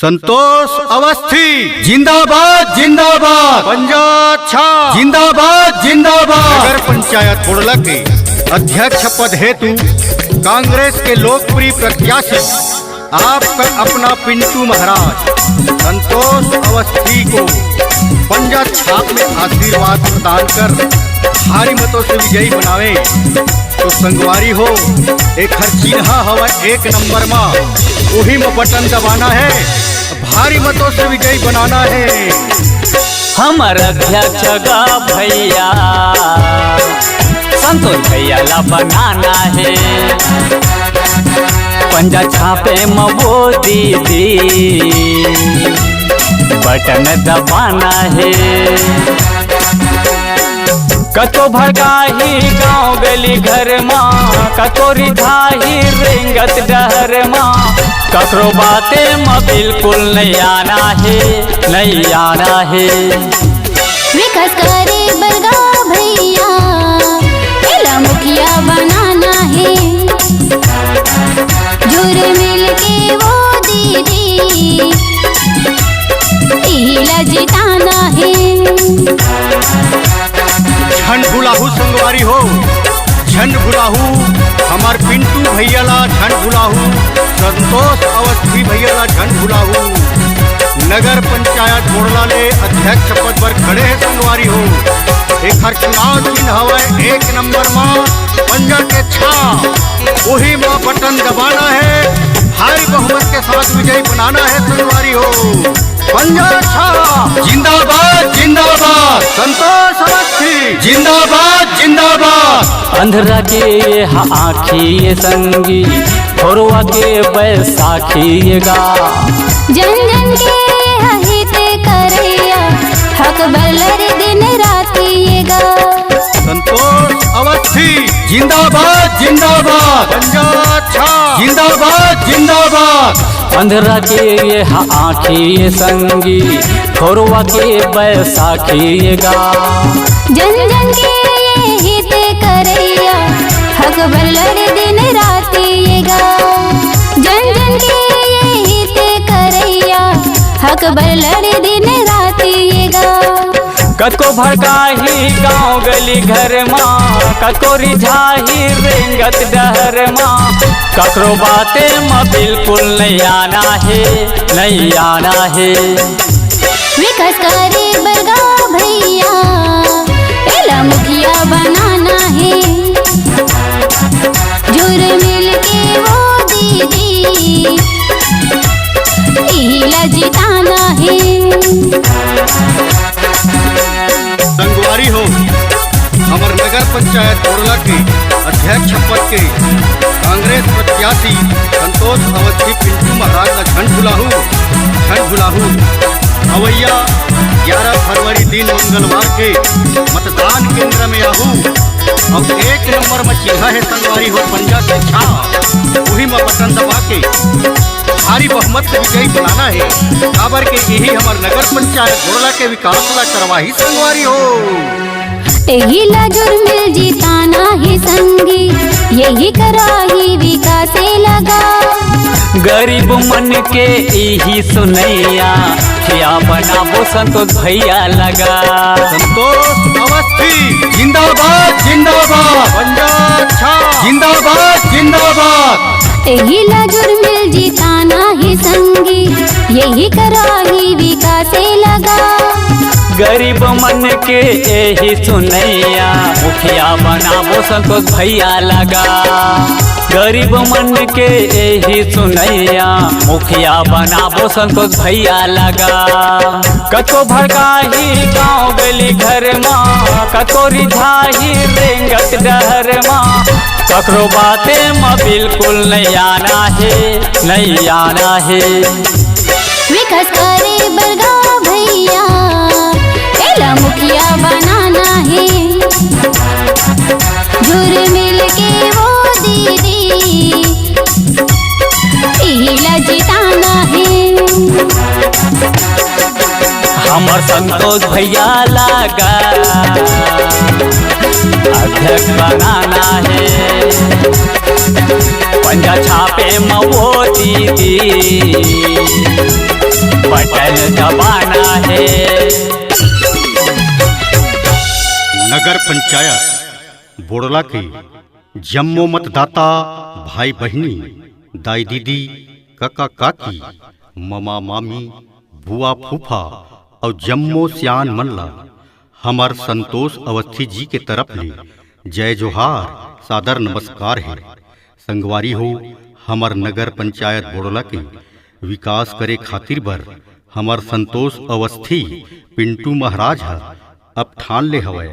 संतोष अवस्थी जिंदाबाद जिंदाबाद। पंजा जिंदाबाद जिंदाबाद। नगर पंचायत बोड़ला के अध्यक्ष पद हेतु कांग्रेस के लोकप्रिय प्रत्याशी आपका अपना पिंटू महाराज संतोष अवस्थी को पंजा छाप में आशीर्वाद प्रदान कर भारी मतों से विजयी बनावे तो संगवारी हो एक हर चिन्हा हवा एक नंबर में वही में बटन दबाना है, भारी मतों से विजयी बनाना है। हमर अध्यक्ष गा भैया संतोष भैया ला बनाना है, पंजा छापे में वो दीदी बटन दबाना है। कतो भड़काही गाँव गली घर माँ, कतो रिझाही रेंगत डहर माँ, ककरो बाते में बिल्कुल नहीं आना है, नहीं आना है। विकास करे बरगा भैया इला मुखिया बनाना है, जुड़ मिल के वो दीदी इला जिताना है। झंड भुलाहू संगवारी हो, झंड भुलाहू हमार पिंटू भैया ला झंड भुलाहू, संतोष अवस्थी भैया ला झंड भुलाहू। नगर पंचायत बोड़ला ले अध्यक्ष पद पर खड़े हैं संगवारी हो। एक हर चुनाव चिन्ह हवा एक नंबर में पंजा के छाप वही में बटन दबाना है, भारी बहुमत के साथ विजयी बनाना है संगवारी हो। पंजा छाप जिंदाबाद जिंदाबाद। संतोष अवस्थी जिंदाबाद जिंदाबाद। अंधरा के ये आँखी ये संगी, थोरवा के बैसाखी ये गा, जन जन के हित करैया हक बलर दिन रात ये गा। संतोष अवस्थी जिंदाबाद जिंदाबाद। पंजा छाप जिंदाबाद जिंदाबाद। अंधरा के ये आँखी ये संगी, थोरवा के बैसाखी ये गा, जन जन के ये हित करैया हक बलर दिन रात ये गा। जन जन के ये हित करैया हक बलर दिन रात ये गा। कतो भड़काही गाँव गली घर माँ, कतो रिझाही रेंगत डहर माँ, ककरो बाते में बिल्कुल नहीं आना है, नहीं आना है। विकास करे बरगा भैया इला मुखिया बनाना है, जुड़ मिल के वो दीदी इला जिताना है। संगवारी हो हमार नगर पंचायत बोड़ला के अध्यक्ष पद के कांग्रेस प्रत्याशी संतोष अवस्थी पिंटू महाराज का झंड भुलाहू अवैया 11 फरवरी दिन मंगलवार के मतदान केंद्र में आहू और एक नंबर में चिन्ह है संगवारी हो पंजा के छाप वही में बटन दबा के भारी बहुमत से विजयी बनाना है। काबर के यही हमार नगर पंचायत बोड़ला के विकास ला करवाही संगवारी हो। एहिला जुर्मिल जिताना है संगी, यही कराही विकास लगा। गरीब मन के यही सुनैया, क्या बनाबो संतोष भैया लगा। संतोष अवस्थी जिंदाबाद जिंदाबाद। पंजा छाप जिंदाबाद जिंदाबाद। एहिला जुर्मिल जिताना है संगी, यही कराही विकास लगा। गरीब मन के यही सुनैया, मुखिया बनाबो संतोष भैया लगा। गरीब मन के यही सुनैया, मुखिया बनाबो संतोष भैया लगा। कतो भड़काही गाँव गली घर माँ, कतो रिझाही रेंगत डहर माँ, ककरो बाते में बिल्कुल नहीं आना है, नहीं आना है। विकास करे बरगा भैया इला मुखिया बनाना है, जुड़ मिल के वो दीदी इला जिताना है। हमर संतोष भैया लगा अध्यक्ष बनाना है, पंजा छापे में वो दीदी बटन दबाना है। नगर पंचायत बोड़ला के जम्मो मतदाता भाई बहनी, दाई दीदी, काका काकी, मामा मामी, बुआ फूफा और जम्मो सियान मल्ला हमार संतोष अवस्थी जी के तरफ ले जय जोहार सादर नमस्कार है। संगवारी हो, हमार नगर पंचायत बोड़ला के विकास करे खातिर बर हमार संतोष अवस्थी पिंटू महाराज है अब ठान ले हवै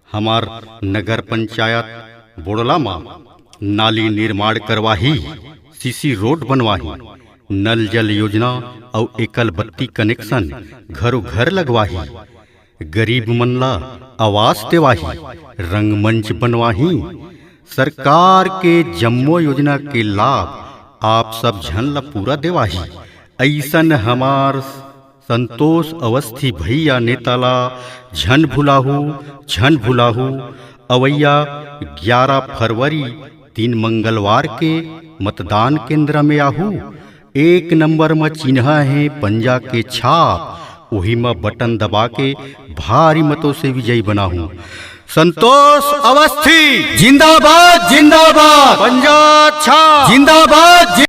हमार नगर पंचायत बोड़ला मां नाली निर्माण करवाही, सीसी रोड बनवाही, नल जल योजना और एकल बत्ती कनेक्शन घरों घर लगवाही, गरीब मनला आवास देवाही, रंगमंच बनवाही। सरकार के जम्मो योजना के लाभ आप सब झन ला पूरा देवाही। ऐसन हमार संतोष अवस्थी भैया नेताला झन भुलाहू। अवैया 11 फरवरी 3 मंगलवार के मतदान केंद्र में आहू। 1 नंबर में चिन्ह है पंजा के छाप, वही में बटन दबा के भारी मतों से विजयी बना हूँ। संतोष अवस्थी जिंदाबाद जिंदाबाद, पंजा छाप जिंदाबाद